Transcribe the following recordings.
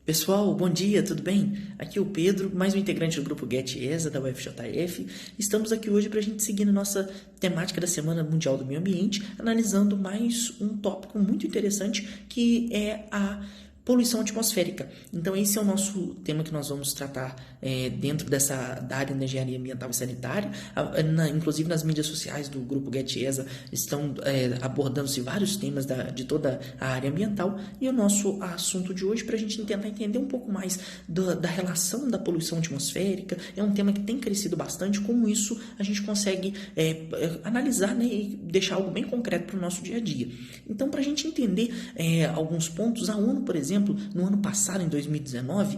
Pessoal, bom dia, tudo bem? Aqui é o Pedro, mais um integrante do grupo Get ESA da UFJF. Estamos aqui hoje para a gente seguir na nossa temática da Semana Mundial do Meio Ambiente, analisando mais um tópico muito interessante que é a poluição atmosférica. Então esse é o nosso tema que nós vamos tratar dentro da área da engenharia ambiental e sanitária. Inclusive nas mídias sociais do grupo Get ESA estão abordando-se vários temas de toda a área ambiental, e o nosso assunto de hoje, para a gente tentar entender um pouco mais da relação da poluição atmosférica, é um tema que tem crescido bastante. Como isso a gente consegue analisar, né, e deixar algo bem concreto para o nosso dia a dia. Então, para a gente entender alguns pontos, a ONU, por exemplo, no ano passado, em 2019,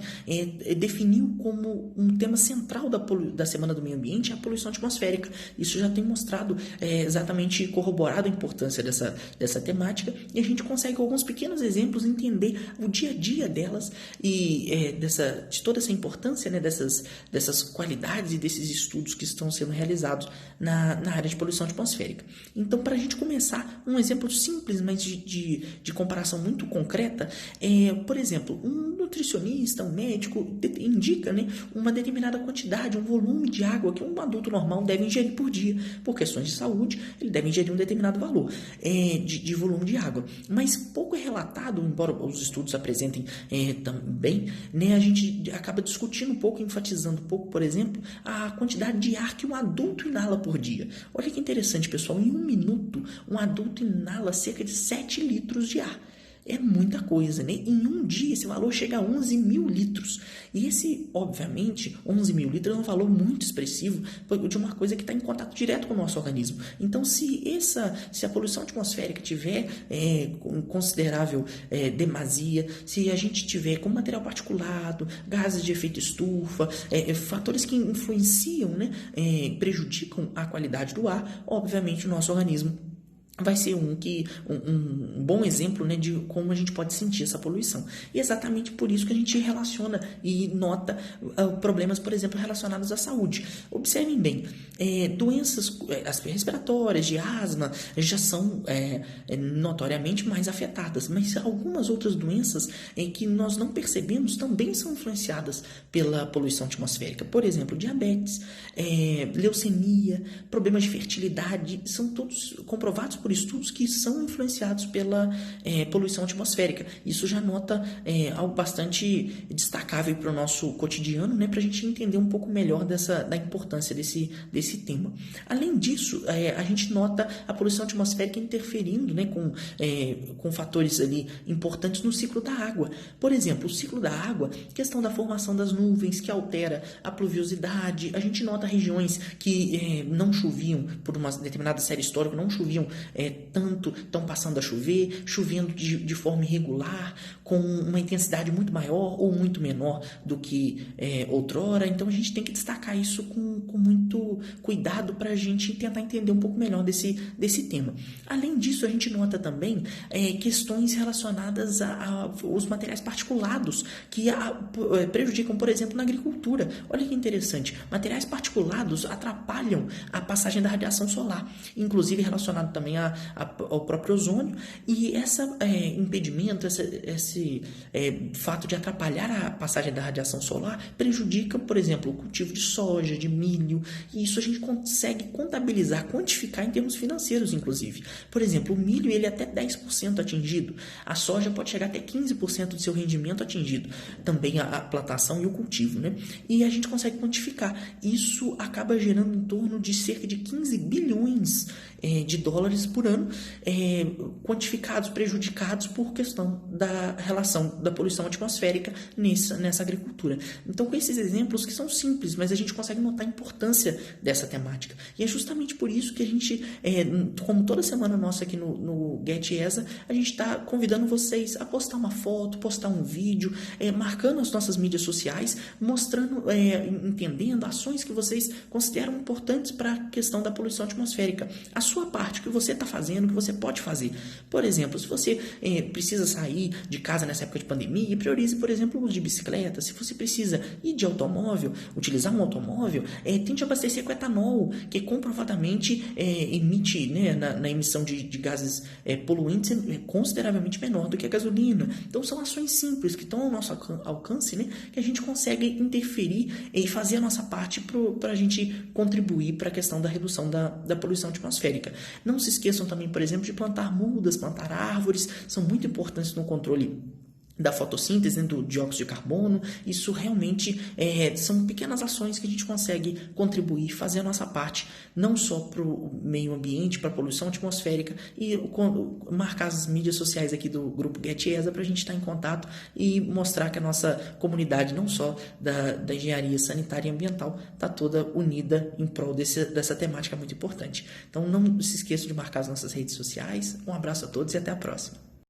definiu como um tema central da Semana do Meio Ambiente a poluição atmosférica. Isso já tem mostrado, exatamente corroborado a importância dessa temática, e a gente consegue, com alguns pequenos exemplos, entender o dia a dia delas e de toda essa importância, né, dessas qualidades e desses estudos que estão sendo realizados na área de poluição atmosférica. Então, para a gente começar, um exemplo simples, mas de comparação muito concreta, por exemplo, um nutricionista, um médico indica, né, uma determinada quantidade, um volume de água que um adulto normal deve ingerir por dia. Por questões de saúde, ele deve ingerir um determinado valor de volume de água. Mas pouco é relatado, embora os estudos apresentem também, né, a gente acaba discutindo um pouco, enfatizando um pouco, por exemplo, a quantidade de ar que um adulto inala por dia. Olha que interessante, pessoal, em um minuto, um adulto inala cerca de 7 litros de ar. É muita coisa, né? Em um dia esse valor chega a 11 mil litros. E esse, obviamente, 11 mil litros é um valor muito expressivo de uma coisa que está em contato direto com o nosso organismo. Então, se a poluição atmosférica tiver considerável demasia, se a gente tiver com material particulado, gases de efeito estufa, fatores que influenciam, né, prejudicam a qualidade do ar, obviamente o nosso organismo vai ser um bom exemplo, né, de como a gente pode sentir essa poluição. E é exatamente por isso que a gente relaciona e nota problemas, por exemplo, relacionados à saúde. Observem bem, doenças respiratórias, de asma, já são notoriamente mais afetadas, mas algumas outras doenças que nós não percebemos também são influenciadas pela poluição atmosférica. Por exemplo, diabetes, leucemia, problemas de fertilidade, são todos comprovados por estudos que são influenciados pela poluição atmosférica. Isso já nota algo bastante destacável para o nosso cotidiano, né, para a gente entender um pouco melhor da importância desse tema. Além disso, a gente nota a poluição atmosférica interferindo, né, com fatores ali importantes no ciclo da água. Por exemplo, o ciclo da água, questão da formação das nuvens, que altera a pluviosidade. A gente nota regiões que não choviam, por uma determinada série histórica, não choviam tanto, estão passando a chover, chovendo de forma irregular, com uma intensidade muito maior ou muito menor do que outrora. Então a gente tem que destacar isso com muito cuidado para a gente tentar entender um pouco melhor desse tema. Além disso, a gente nota também questões relacionadas aos materiais particulados que prejudicam, por exemplo, na agricultura. Olha que interessante, materiais particulados atrapalham a passagem da radiação solar, inclusive relacionado também ao próprio ozônio, e esse impedimento, esse fato de atrapalhar a passagem da radiação solar prejudica, por exemplo, o cultivo de soja, de milho, e isso a gente consegue contabilizar, quantificar em termos financeiros, inclusive. Por exemplo, o milho, ele é até 10% atingido, a soja pode chegar até 15% do seu rendimento atingido, também a plantação e o cultivo, né? E a gente consegue quantificar. Isso acaba gerando em torno de cerca de 15 bilhões de dólares por ano, quantificados, prejudicados por questão da relação da poluição atmosférica nessa agricultura. Então, com esses exemplos que são simples, mas a gente consegue notar a importância dessa temática. E é justamente por isso que a gente, como toda semana nossa aqui no Get ESA, a gente está convidando vocês a postar uma foto, postar um vídeo, marcando as nossas mídias sociais, mostrando, entendendo ações que vocês consideram importantes para a questão da poluição atmosférica. sua parte, o que você está fazendo, o que você pode fazer. Por exemplo, se você precisa sair de casa nessa época de pandemia, priorize, por exemplo, o uso de bicicleta. Se você precisa ir de automóvel, utilizar um automóvel, tente abastecer com etanol, que comprovadamente emite, né, na emissão de gases poluentes consideravelmente menor do que a gasolina. Então são ações simples que estão ao nosso alcance, né, que a gente consegue interferir e fazer a nossa parte para a gente contribuir para a questão da redução da poluição atmosférica. Não se esqueçam também, por exemplo, de plantar mudas, plantar árvores, são muito importantes no controle da fotossíntese, do dióxido de carbono. Isso realmente são pequenas ações que a gente consegue contribuir, fazer a nossa parte, não só para o meio ambiente, para a poluição atmosférica, e marcar as mídias sociais aqui do Grupo Get ESA para a gente estar em contato e mostrar que a nossa comunidade, não só da engenharia sanitária e ambiental, está toda unida em prol dessa temática muito importante. Então não se esqueçam de marcar as nossas redes sociais. Um abraço a todos e até a próxima.